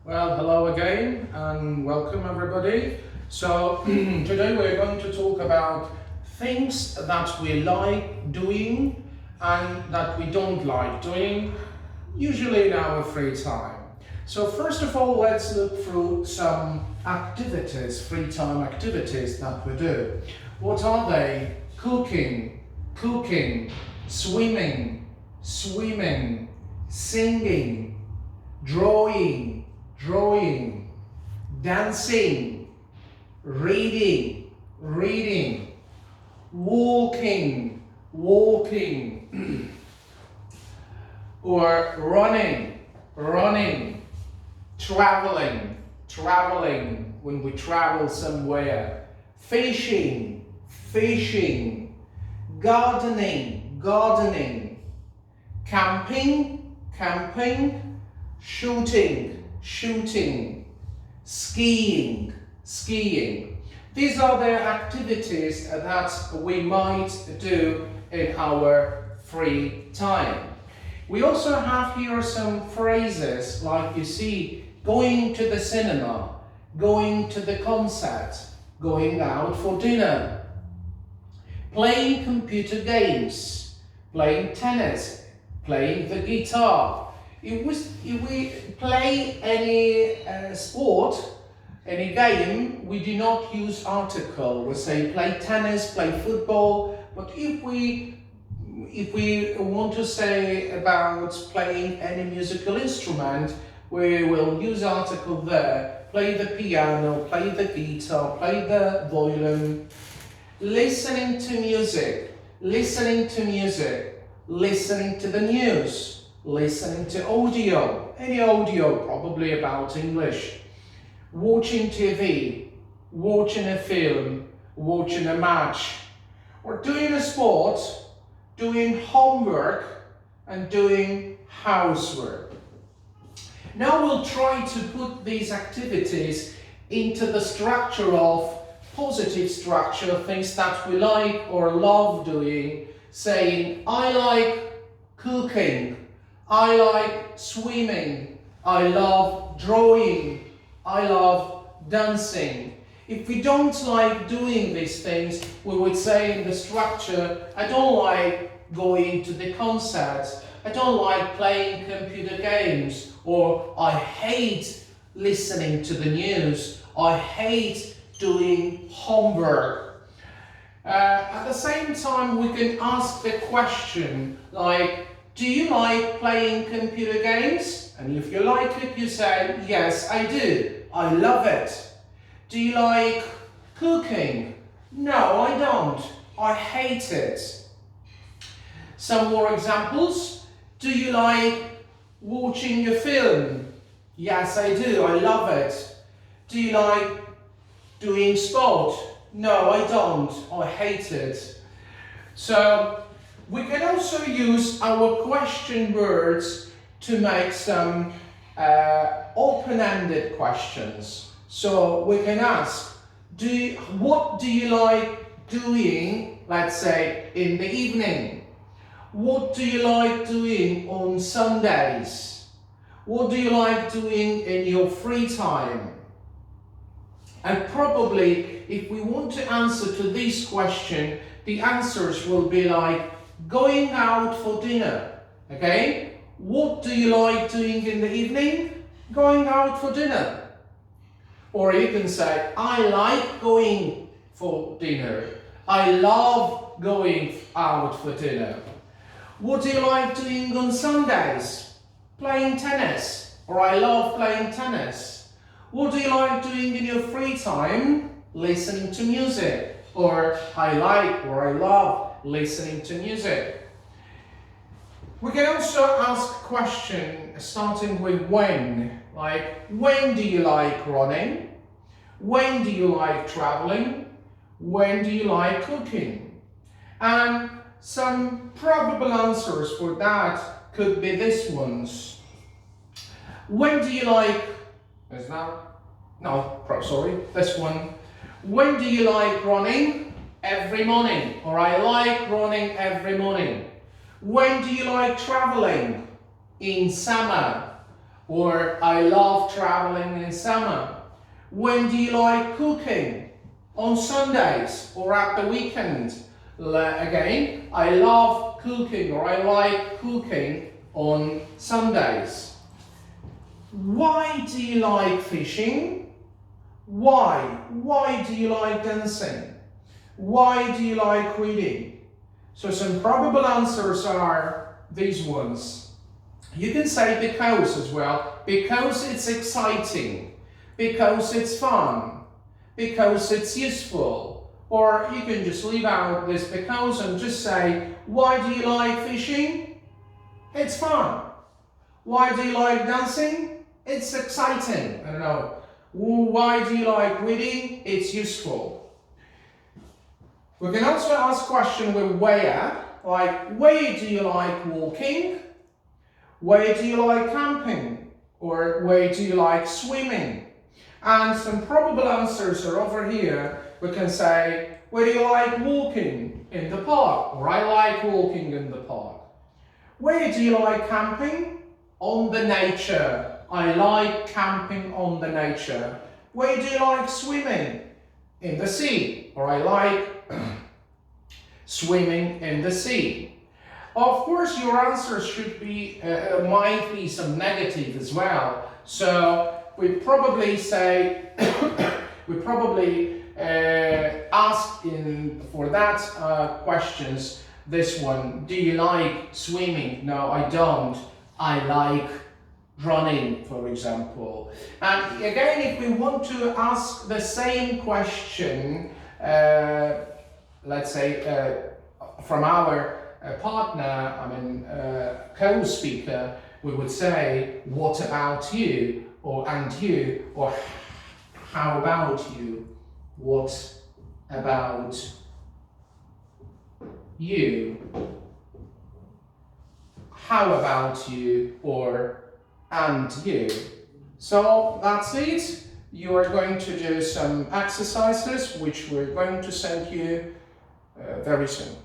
Well, hello again and welcome everybody. So today we're going to talk about things that we like doing and that we don't like doing, usually in our free time. So first of all, let's look through some activities, free time activities that we do. What are they? Cooking, swimming, singing, drawing, dancing, reading, walking, or running, traveling when we travel somewhere, fishing, gardening, camping, shooting, skiing. These are the activities that we might do in our free time. We also have here some phrases like you see, going to the cinema, going to the concert, going out for dinner, playing computer games, playing tennis, playing the guitar. If we play any sport, any game, we do not use article. We say play tennis, play football. But if we want to say about playing any musical instrument, we will use article there. Play the piano, play the guitar, play the violin. Listening to music, listening to the news, listening to audio, any audio probably about English, watching TV, watching a film, watching a match, or doing a sport, doing homework, and doing housework. Now we'll try to put these activities into the structure of positive structure, things that we like or love doing, saying, I like cooking, I like swimming, I love drawing, I love dancing. If we don't like doing these things, we would say in the structure, I don't like going to the concerts, I don't like playing computer games, or I hate listening to the news, I hate doing homework. At the same time, we can ask the question like, do you like playing computer games? And if you like it, you say, yes, I do. I love it. Do you like cooking? No, I don't. I hate it. Some more examples. Do you like watching a film? Yes, I do. I love it. Do you like doing sport? No, I don't. I hate it. So we can also use our question words to make some open-ended questions. So we can ask, what do you like doing, let's say, in the evening? What do you like doing on Sundays? What do you like doing in your free time? And probably, if we want to answer to this question, the answers will be like going out for dinner. Okay? What do you like doing in the evening? Going out for dinner. Or you can say, I like going for dinner. I love going out for dinner. What do you like doing on Sundays? Playing tennis. Or I love playing tennis. What do you like doing in your free time? Listening to music. Or I like or I love listening to music. We can also ask a question starting with when. Like, when do you like running? When do you like traveling? When do you like cooking? And some probable answers for that could be these ones. When do you like, is that, this one. When do you like running? Every morning. Or I like running every morning. When do you like traveling? In summer. Or I love traveling in summer. When do you like cooking? On Sundays or at the weekend? Again, I love cooking or I like cooking on Sundays. Why do you like fishing? Why? Why do you like dancing? Why do you like reading? So some probable answers are these ones. You can say because as well, because it's exciting, because it's fun, because it's useful. Or you can just leave out this because and just say, why do you like fishing? It's fun. Why do you like dancing? It's exciting. I don't know. Why do you like reading? It's useful. We can also ask question with where, like where do you like walking? Where do you like camping? Or where do you like swimming? And some probable answers are over here. We can say, where do you like walking? In the park. Or I like walking in the park. Where do you like camping? On the nature. I like camping on the nature. Where do you like swimming? In the sea. Or I like swimming in the sea. Of course, your answers should be, might be some negative as well. So we probably say, we probably ask for that questions, this one, do you like swimming? No, I don't. I like running, for example. And again, if we want to ask the same question, let's say from our partner, co-speaker, we would say, what about you? Or and you? Or how about you? What about you? How about you? Or and you? So that's it. You are going to do some exercises which we're going to send you very soon.